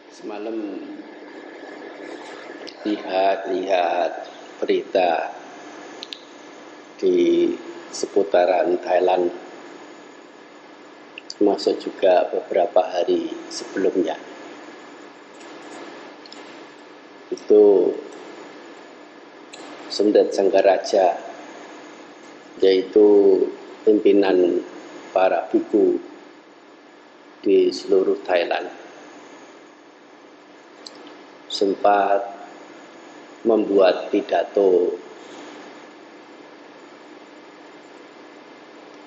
Semalam lihat berita di seputaran Thailand, termasuk juga beberapa hari sebelumnya. Itu Sumdet Sanggaraja, yaitu pimpinan para biku di seluruh Thailand, sempat membuat pidato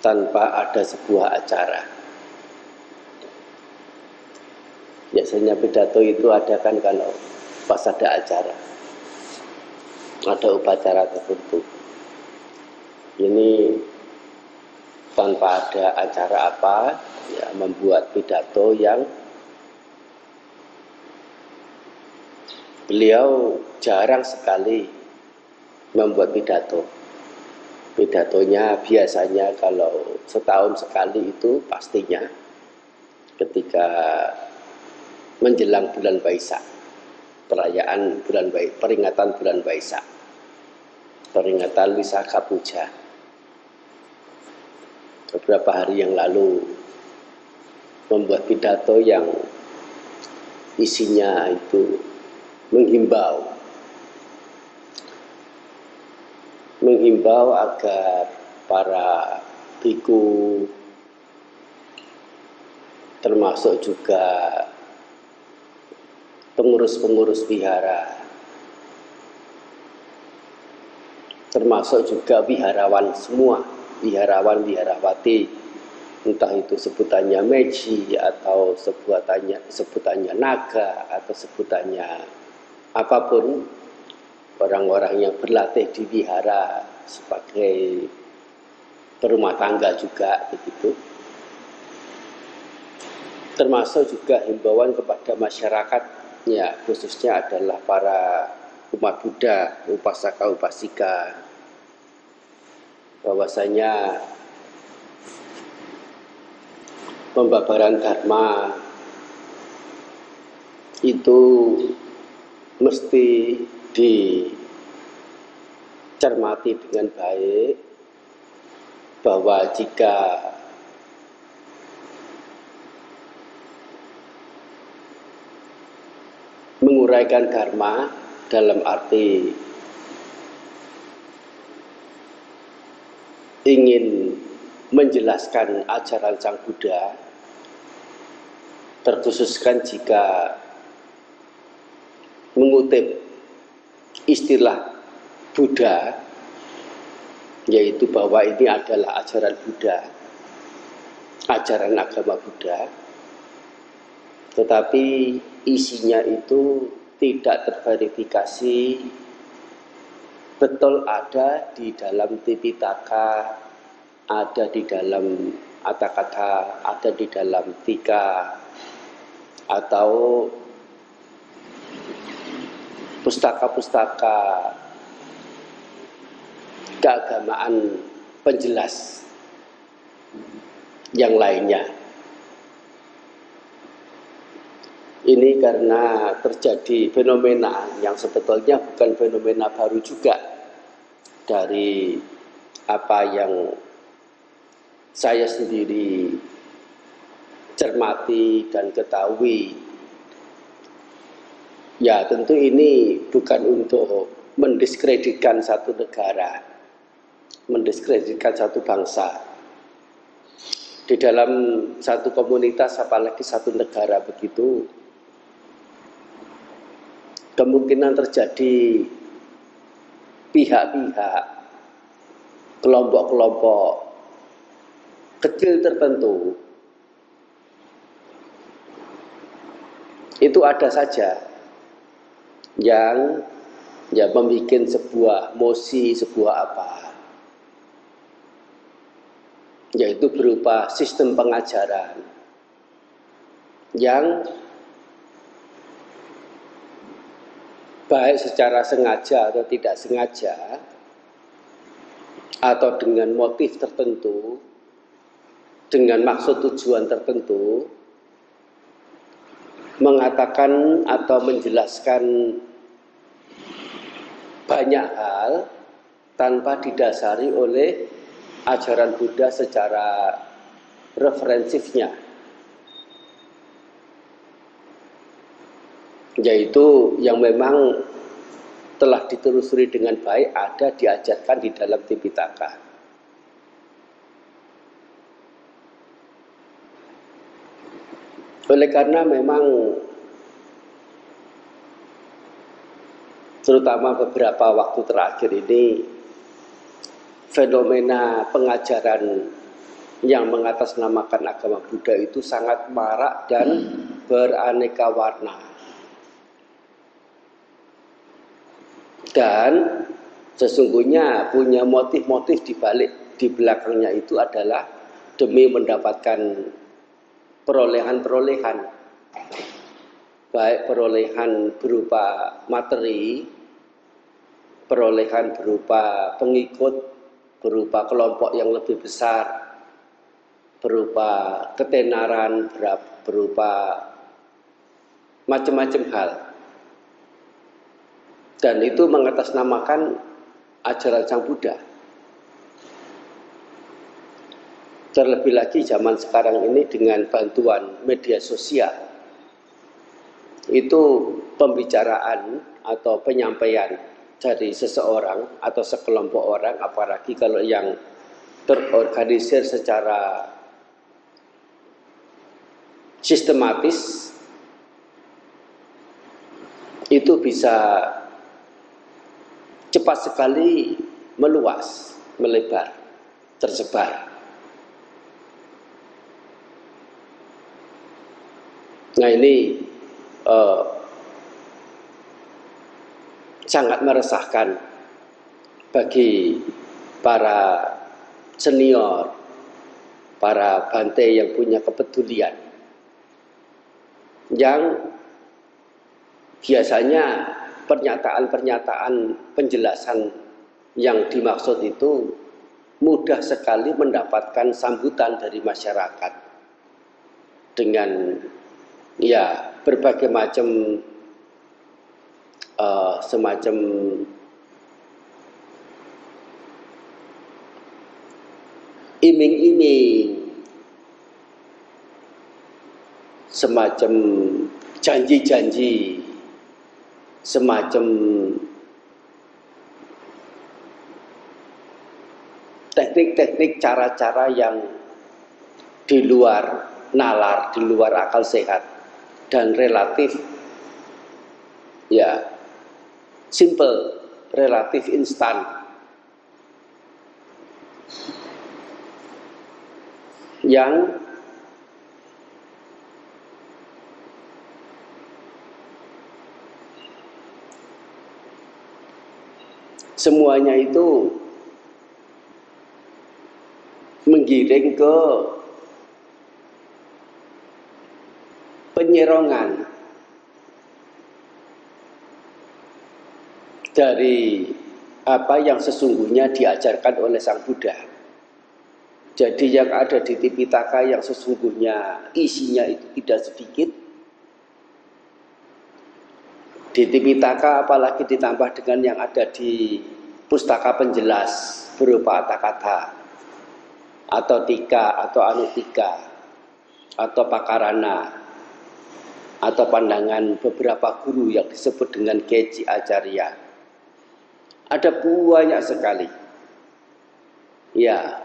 tanpa ada sebuah acara. Biasanya pidato itu ada kan kalau pas ada acara, ada upacara tertentu. Ini tanpa ada acara apa, ya, membuat pidato yang beliau jarang sekali membuat pidato. Pidatonya biasanya kalau setahun sekali itu pastinya ketika menjelang bulan Waisak, perayaan bulan Waisak, peringatan bulan Waisak, peringatan Wisaka Puja. Beberapa hari yang lalu membuat pidato yang isinya itu menghimbau agar para biku, termasuk juga pengurus-pengurus vihara, termasuk juga wiharawan semua, wiharawan, wiharawati, entah itu sebutannya meji atau sebutannya naga atau sebutannya apapun, orang-orang yang berlatih di wihara sebagai berumah tangga juga begitu. Termasuk juga himbauan kepada masyarakat, ya, khususnya adalah para umat Buddha, upasaka upasika, bahwasanya pembabaran dharma itu mesti dicermati dengan baik, bahwa jika menguraikan dharma dalam arti ingin menjelaskan ajaran Sang Buddha, terkhususkan jika mengutip istilah Buddha, yaitu bahwa ini adalah ajaran Buddha, ajaran agama Buddha, tetapi isinya itu tidak terverifikasi betul ada di dalam Tipitaka, ada di dalam Atthakatha, ada di dalam Tika, atau pustaka-pustaka keagamaan penjelas yang lainnya. Ini karena terjadi fenomena yang sebetulnya bukan fenomena baru juga dari apa yang saya sendiri cermati dan ketahui. Ya, tentu ini bukan untuk mendiskreditkan satu negara, mendiskreditkan satu bangsa. Di dalam satu komunitas, apalagi satu negara begitu, kemungkinan terjadi pihak-pihak, kelompok-kelompok kecil tertentu, itu ada saja yang membuat sebuah mosi, sebuah apa, yaitu berupa sistem pengajaran yang baik secara sengaja atau tidak sengaja, atau dengan motif tertentu, dengan maksud tujuan tertentu, mengatakan atau menjelaskan banyak hal tanpa didasari oleh ajaran Buddha secara referensifnya, yaitu yang memang telah ditelusuri dengan baik, ada diajarkan di dalam Tipitaka. Oleh karena memang terutama beberapa waktu terakhir ini fenomena pengajaran yang mengatasnamakan agama Buddha itu sangat marak dan beraneka warna. Dan sesungguhnya punya motif-motif di belakangnya itu adalah demi mendapatkan perolehan-perolehan, baik perolehan berupa materi, perolehan berupa pengikut, berupa kelompok yang lebih besar, berupa ketenaran, berupa macam-macam hal. Dan itu mengatasnamakan ajaran Sang Buddha. Terlebih lagi zaman sekarang ini dengan bantuan media sosial, itu pembicaraan atau penyampaian dari seseorang atau sekelompok orang, apalagi kalau yang terorganisir secara sistematis, itu bisa cepat sekali meluas, melebar, tersebar. Nah ini sangat meresahkan bagi para senior, para bante yang punya kepedulian, yang biasanya pernyataan-pernyataan penjelasan yang dimaksud itu mudah sekali mendapatkan sambutan dari masyarakat dengan ya berbagai macam semacam iming-iming, semacam janji-janji, semacam teknik-teknik, cara-cara yang di luar nalar, di luar akal sehat, dan relatif ya simple, relatif instan, yang semuanya itu menggiring ke penyerongan dari apa yang sesungguhnya diajarkan oleh Sang Buddha. Jadi yang ada di Tipitaka yang sesungguhnya isinya itu tidak sedikit. Di Tipitaka apalagi ditambah dengan yang ada di pustaka penjelas berupa kata-kata atau tika atau anutika atau pakarana atau pandangan beberapa guru yang disebut dengan Keji Acarya. Ada banyak sekali. Ya,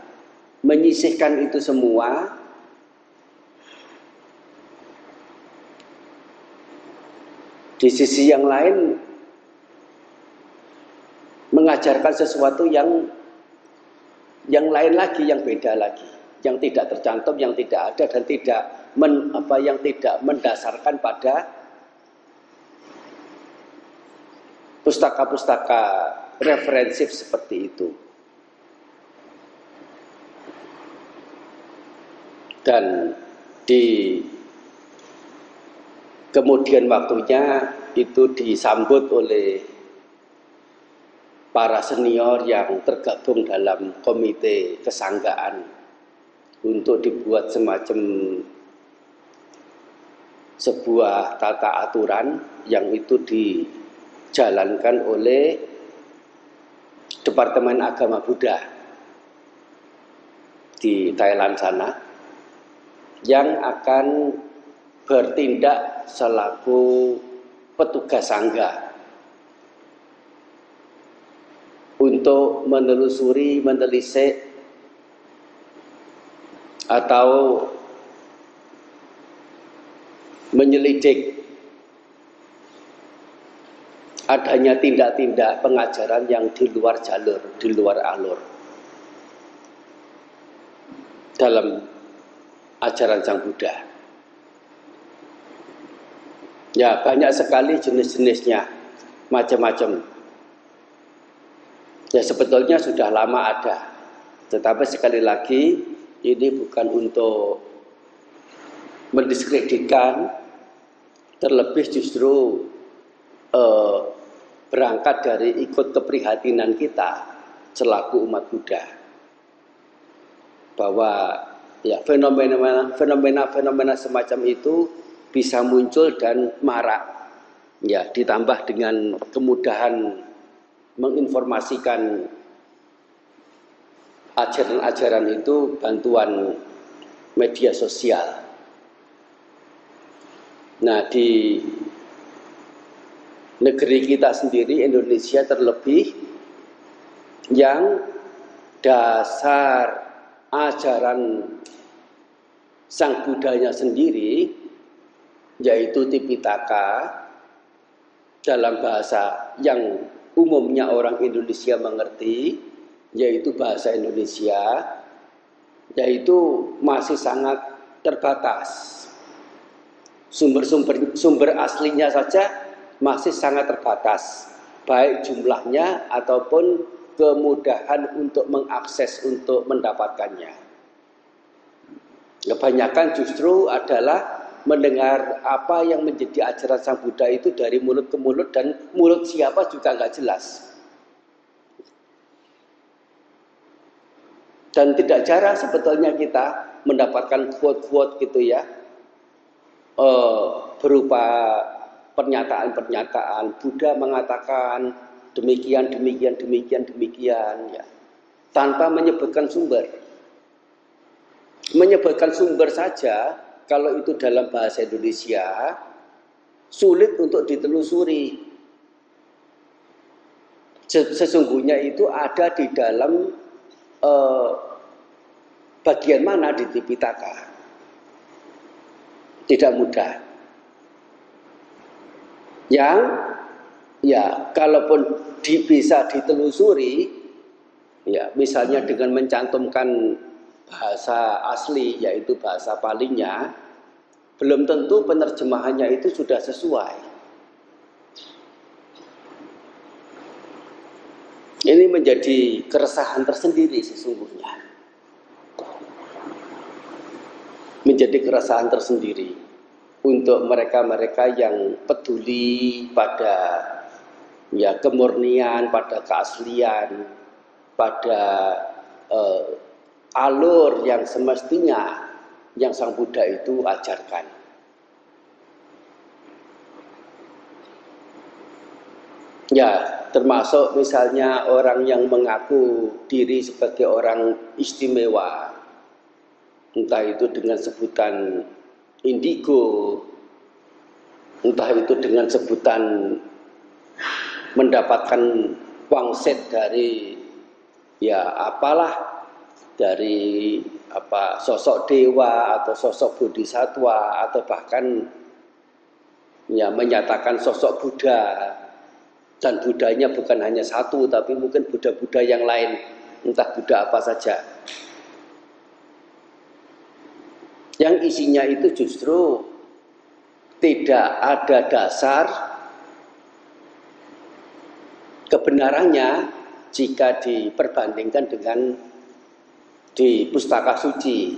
menyisihkan itu semua di sisi yang lain mengajarkan sesuatu yang lain lagi, yang beda lagi, yang tidak tercantum, yang tidak ada dan tidak yang tidak mendasarkan pada pustaka-pustaka referensif seperti itu. Dan di kemudian waktunya itu disambut oleh para senior yang tergabung dalam komite kesanggaan untuk dibuat semacam sebuah tata aturan yang itu dijalankan oleh Departemen Agama Buddha di Thailand sana, yang akan bertindak selaku petugas sangga untuk menelusuri, menelisik atau menyelidik adanya tindak-tindak pengajaran yang di luar jalur, di luar alur dalam ajaran Sang Buddha. Ya, banyak sekali jenis-jenisnya, macam-macam. Ya, sebetulnya sudah lama ada, tetapi sekali lagi ini bukan untuk mendiskreditkan, terlebih justru berangkat dari ikut keprihatinan kita selaku umat Buddha, bahwa ya fenomena semacam itu bisa muncul dan marak, ya, ditambah dengan kemudahan menginformasikan ajaran-ajaran itu, bantuan media sosial. Nah, di negeri kita sendiri, Indonesia terlebih, yang dasar ajaran Sang Buddhanya sendiri, yaitu Tipitaka, dalam bahasa yang umumnya orang Indonesia mengerti, yaitu bahasa Indonesia, yaitu masih sangat terbatas. Sumber aslinya saja masih sangat terbatas, baik jumlahnya ataupun kemudahan untuk mengakses, untuk mendapatkannya. Kebanyakan justru adalah mendengar apa yang menjadi ajaran Sang Buddha itu dari mulut ke mulut, dan mulut siapa juga nggak jelas. Dan tidak jarang sebetulnya kita mendapatkan quote-quote gitu ya, berupa pernyataan-pernyataan Buddha mengatakan demikian ya, tanpa menyebutkan sumber. Menyebutkan sumber saja kalau itu dalam bahasa Indonesia sulit untuk ditelusuri. Sesungguhnya itu ada di dalam bagian mana di Tipitaka. Tidak mudah. Yang ya kalaupun bisa ditelusuri, ya misalnya dengan mencantumkan bahasa asli, yaitu bahasa Palinya, belum tentu penerjemahannya itu sudah sesuai. Ini menjadi keresahan tersendiri sesungguhnya. Menjadi keresahan tersendiri untuk mereka-mereka yang peduli pada ya kemurnian, pada keaslian, pada alur yang semestinya yang Sang Buddha itu ajarkan. Ya, termasuk misalnya orang yang mengaku diri sebagai orang istimewa, entah itu dengan sebutan indigo, entah itu dengan sebutan mendapatkan wangsit dari ya apalah, dari apa sosok dewa atau sosok bodhisatwa, atau bahkan ya menyatakan sosok Buddha, dan Buddhanya bukan hanya satu tapi mungkin Buddha-Buddha yang lain, entah Buddha apa saja. Yang isinya itu justru tidak ada dasar kebenarannya jika diperbandingkan dengan di pustaka suci.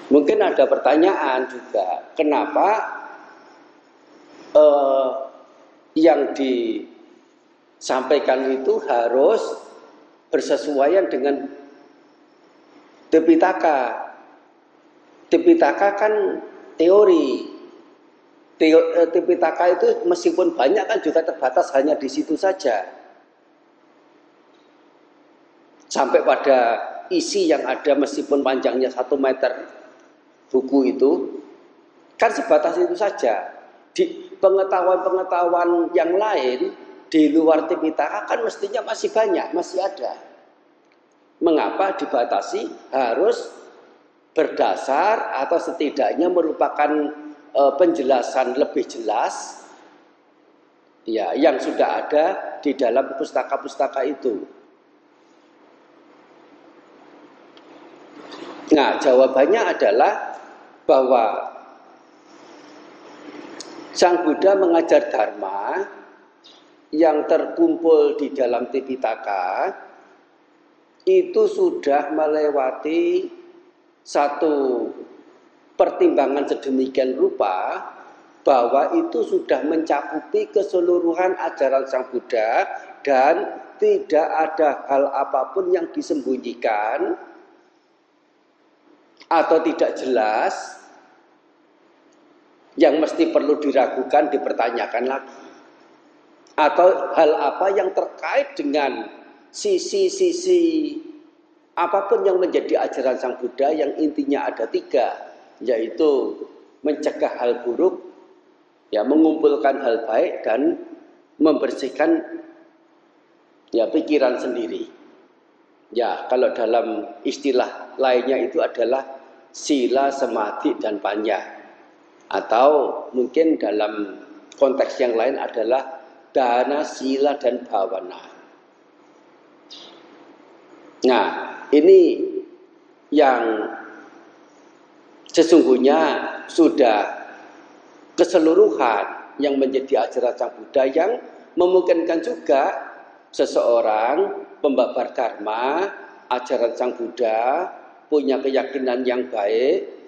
Mungkin ada pertanyaan juga, kenapa yang disampaikan itu harus bersesuaian dengan Tipitaka. Tipitaka kan teori. Tipitaka itu meskipun banyak kan juga terbatas hanya di situ saja. Sampai pada isi yang ada meskipun panjangnya 1 meter buku itu kan sebatas itu saja. Di pengetahuan-pengetahuan yang lain di luar Tipitaka kan mestinya masih banyak, masih ada. Mengapa dibatasi harus berdasar atau setidaknya merupakan penjelasan lebih jelas ya yang sudah ada di dalam pustaka-pustaka itu. Nah, jawabannya adalah bahwa Sang Buddha mengajar dharma yang terkumpul di dalam Tipitaka itu sudah melewati satu pertimbangan sedemikian rupa bahwa itu sudah mencakupi keseluruhan ajaran Sang Buddha dan tidak ada hal apapun yang disembunyikan atau tidak jelas yang mesti perlu diragukan, dipertanyakan lagi, atau hal apa yang terkait dengan sisi-sisi apapun yang menjadi ajaran Sang Buddha yang intinya ada 3, yaitu mencegah hal buruk, ya, mengumpulkan hal baik dan membersihkan ya pikiran sendiri. Ya, kalau dalam istilah lainnya itu adalah sila, samadhi dan panya. Atau mungkin dalam konteks yang lain adalah dana, sila dan bhavana. Nah, ini yang sesungguhnya sudah keseluruhan yang menjadi ajaran Sang Buddha yang memungkinkan juga seseorang pembabar dharma, ajaran Sang Buddha punya keyakinan yang baik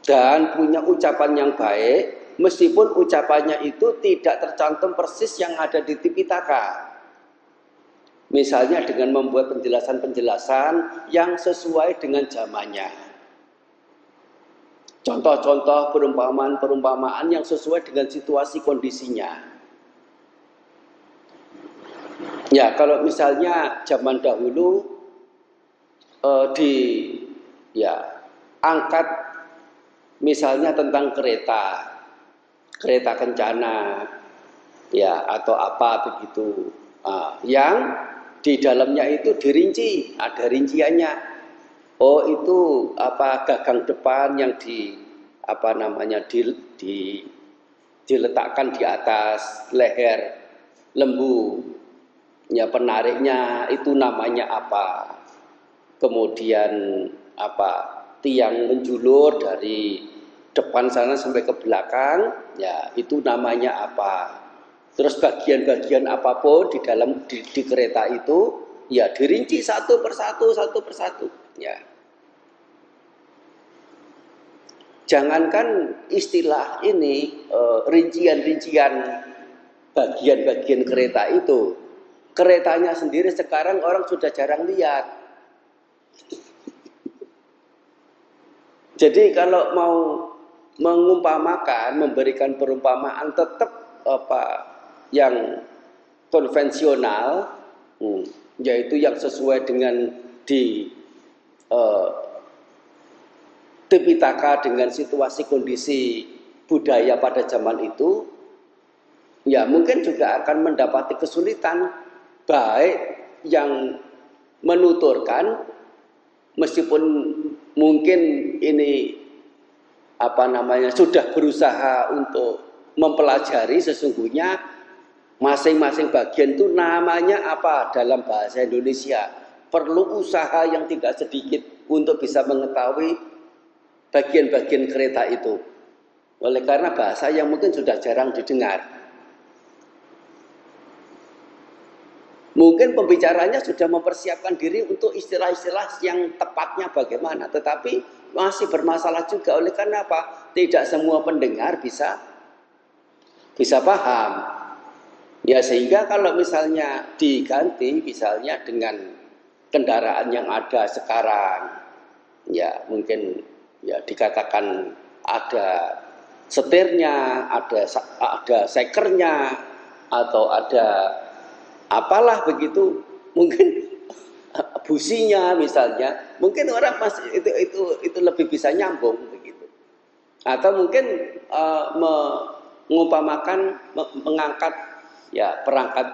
dan punya ucapan yang baik meskipun ucapannya itu tidak tercantum persis yang ada di Tipitaka. Misalnya dengan membuat penjelasan-penjelasan yang sesuai dengan zamannya. Contoh-contoh perumpamaan-perumpamaan yang sesuai dengan situasi kondisinya. Ya, kalau misalnya zaman dahulu angkat misalnya tentang kereta kencana, ya, atau apa begitu, yang di dalamnya itu dirinci, ada rinciannya. Oh, itu apa gagang depan yang diletakkan di atas leher lembu, ya, penariknya itu namanya apa. Kemudian tiang menjulur dari depan sana sampai ke belakang, ya, itu namanya apa. Terus bagian-bagian apapun di dalam di kereta itu, ya, dirinci satu persatu, ya. Jangankan istilah ini, rincian-rincian bagian-bagian kereta itu, keretanya sendiri sekarang orang sudah jarang lihat. Jadi kalau mau mengumpamakan, memberikan perumpamaan tetap yang konvensional, yaitu yang sesuai dengan di Tipitaka dengan situasi kondisi budaya pada zaman itu, ya mungkin juga akan mendapati kesulitan, baik yang menuturkan meskipun mungkin ini sudah berusaha untuk mempelajari sesungguhnya masing-masing bagian itu namanya apa dalam bahasa Indonesia. Perlu usaha yang tidak sedikit untuk bisa mengetahui bagian-bagian kereta itu. Oleh karena bahasa yang mungkin sudah jarang didengar. Mungkin pembicaranya sudah mempersiapkan diri untuk istilah-istilah yang tepatnya bagaimana, tetapi masih bermasalah juga. Oleh karena apa? Tidak semua pendengar bisa paham. Ya, sehingga kalau misalnya diganti misalnya dengan kendaraan yang ada sekarang, ya mungkin ya dikatakan ada setirnya, ada sekernya, atau ada apalah begitu, mungkin businya misalnya, mungkin orang masih itu lebih bisa nyambung begitu. Atau mungkin mengumpamakan mengangkat ya perangkat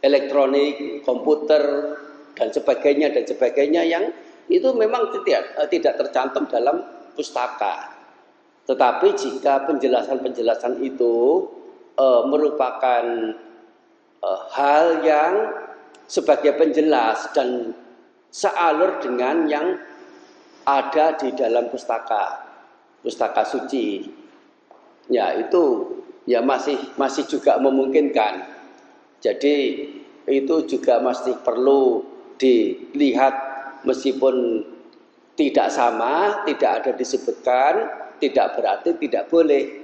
elektronik, komputer dan sebagainya yang itu memang tidak tercantum dalam pustaka. Tetapi jika penjelasan-penjelasan itu merupakan hal yang sebagai penjelas dan sealur dengan yang ada di dalam pustaka suci, ya itu ya masih juga memungkinkan. Jadi itu juga masih perlu dilihat, meskipun tidak sama, tidak ada disebutkan, tidak berarti tidak boleh.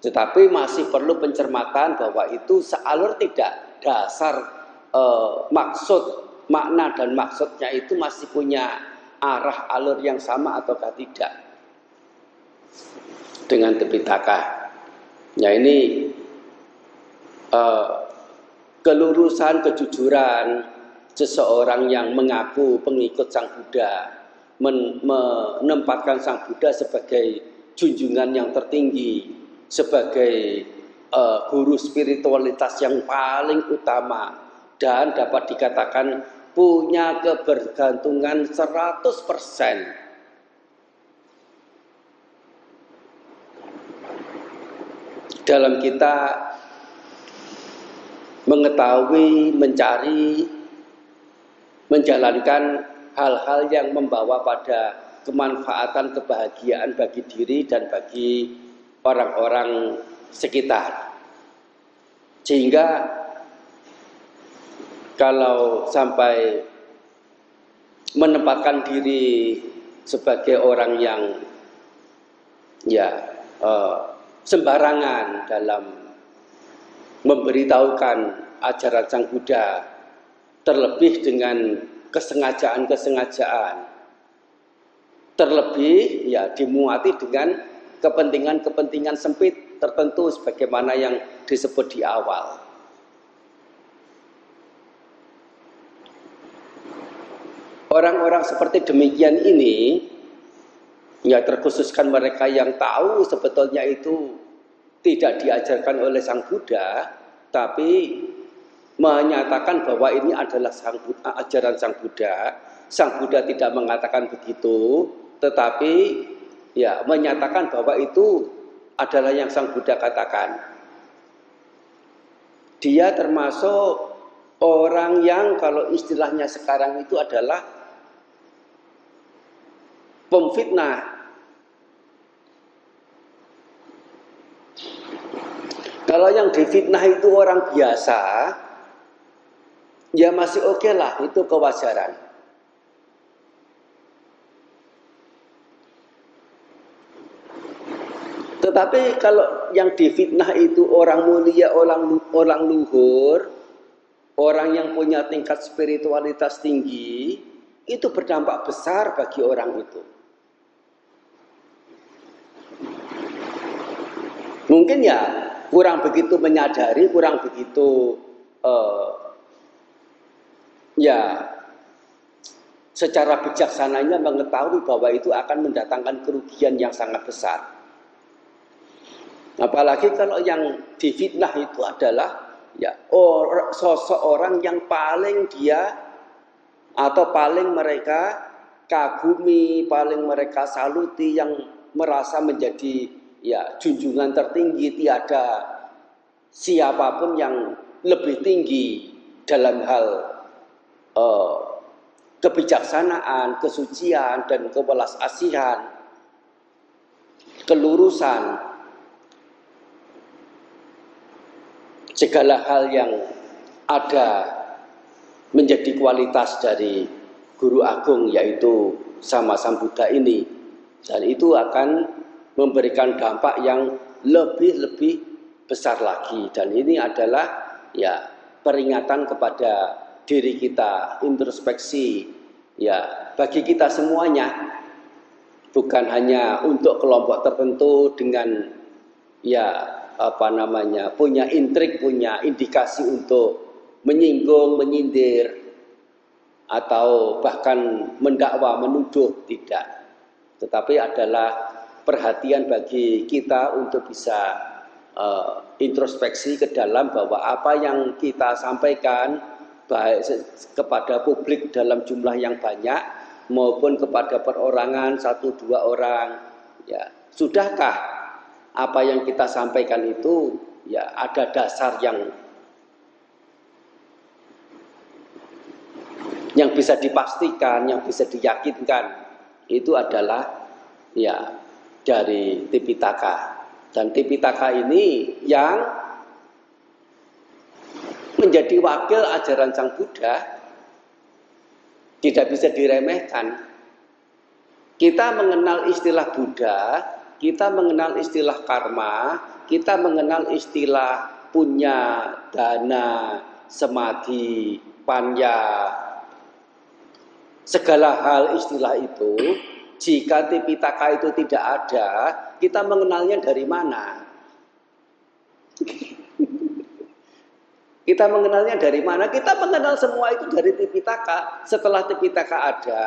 Tetapi masih perlu pencermatan bahwa itu sealur tidak, dasar maksud, makna dan maksudnya itu masih punya arah alur yang sama ataukah tidak dengan Tipitaka. Ya ini kelurusan, kejujuran seseorang yang mengaku pengikut Sang Buddha, menempatkan Sang Buddha sebagai junjungan yang tertinggi, sebagai guru spiritualitas yang paling utama, dan dapat dikatakan punya kebergantungan 100% dalam kita mengetahui, mencari, menjalankan hal-hal yang membawa pada kemanfaatan, kebahagiaan bagi diri dan bagi orang-orang sekitar. Sehingga kalau sampai menempatkan diri sebagai orang yang sembarangan dalam memberitahukan ajaran Sang Buddha, terlebih dengan kesengajaan-kesengajaan, terlebih ya dimuati dengan kepentingan-kepentingan sempit tertentu sebagaimana yang disebut di awal. Orang-orang seperti demikian ini, ya terkhususkan mereka yang tahu sebetulnya itu tidak diajarkan oleh Sang Buddha, tapi menyatakan bahwa ini adalah ajaran Sang Buddha. Sang Buddha tidak mengatakan begitu, tetapi ya menyatakan bahwa itu adalah yang Sang Buddha katakan. Dia termasuk orang yang kalau istilahnya sekarang itu adalah pemfitnah. Kalau yang difitnah itu orang biasa, ya masih oke lah, itu kewajaran. Tetapi kalau yang difitnah itu orang mulia, orang luhur, orang yang punya tingkat spiritualitas tinggi, itu berdampak besar bagi orang itu. Mungkin ya kurang begitu menyadari, kurang begitu secara bijaksananya mengetahui bahwa itu akan mendatangkan kerugian yang sangat besar. Apalagi kalau yang difitnah itu adalah sosok orang yang paling dia atau paling mereka kagumi, paling mereka saluti, yang merasa menjadi junjungan tertinggi. Tiada siapapun yang lebih tinggi dalam hal kebijaksanaan, kesucian dan kewelas asihan, kelurusan, segala hal yang ada menjadi kualitas dari guru agung, yaitu Sama Sang Buddha ini, dan itu akan memberikan dampak yang lebih besar lagi. Dan ini adalah peringatan kepada diri kita, introspeksi bagi kita semuanya, bukan hanya untuk kelompok tertentu dengan punya intrik, punya indikasi untuk menyinggung, menyindir atau bahkan mendakwa, menuduh, tidak. Tetapi adalah perhatian bagi kita untuk bisa introspeksi ke dalam bahwa apa yang kita sampaikan baik kepada publik dalam jumlah yang banyak maupun kepada perorangan 1-2 orang, ya, sudahkah apa yang kita sampaikan itu ya ada dasar yang bisa dipastikan, yang bisa diyakinkan itu adalah ya dari Tipitaka. Dan Tipitaka ini yang menjadi wakil ajaran Sang Buddha tidak bisa diremehkan. Kita mengenal istilah Buddha, kita mengenal istilah karma, kita mengenal istilah punya, dana, samadhi, panya, segala hal istilah itu. Jika Tipitaka itu tidak ada, kita mengenalnya dari mana? Kita mengenalnya dari mana? Kita mengenal semua itu dari Tipitaka. Setelah Tipitaka ada,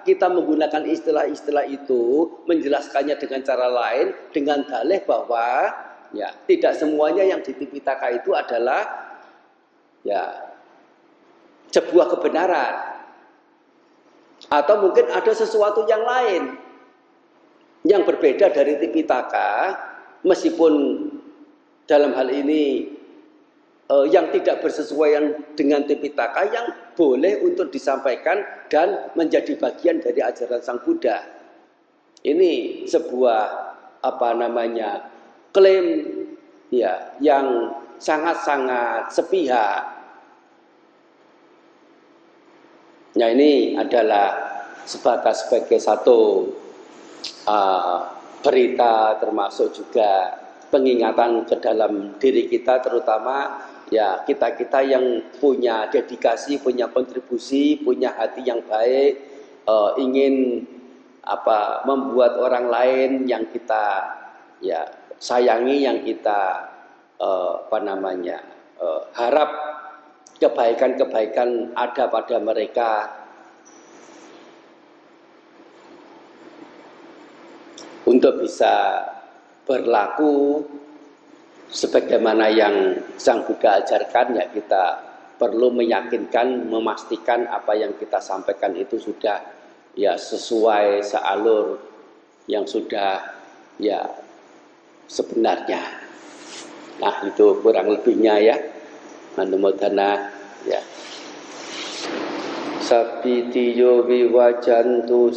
kita menggunakan istilah-istilah itu, menjelaskannya dengan cara lain, dengan dalih bahwa ya tidak semuanya yang di Tipitaka itu adalah ya sebuah kebenaran. Atau mungkin ada sesuatu yang lain yang berbeda dari Tipitaka, meskipun dalam hal ini yang tidak bersesuaian dengan Tipitaka yang boleh untuk disampaikan dan menjadi bagian dari ajaran Sang Buddha. Ini sebuah klaim ya yang sangat-sangat sepihak. Nah, ini adalah sebagai satu berita, termasuk juga pengingatan ke dalam diri kita, terutama ya kita yang punya dedikasi, punya kontribusi, punya hati yang baik, ingin membuat orang lain yang kita ya sayangi, yang kita harap kebaikan-kebaikan ada pada mereka. Untuk bisa berlaku sebagaimana yang Sang Buddha ajarkan, ya kita perlu meyakinkan, memastikan apa yang kita sampaikan itu sudah ya sesuai, sealur yang sudah ya sebenarnya. Nah, itu kurang lebihnya ya. Anumodana ya. Sabitiyo viwajantu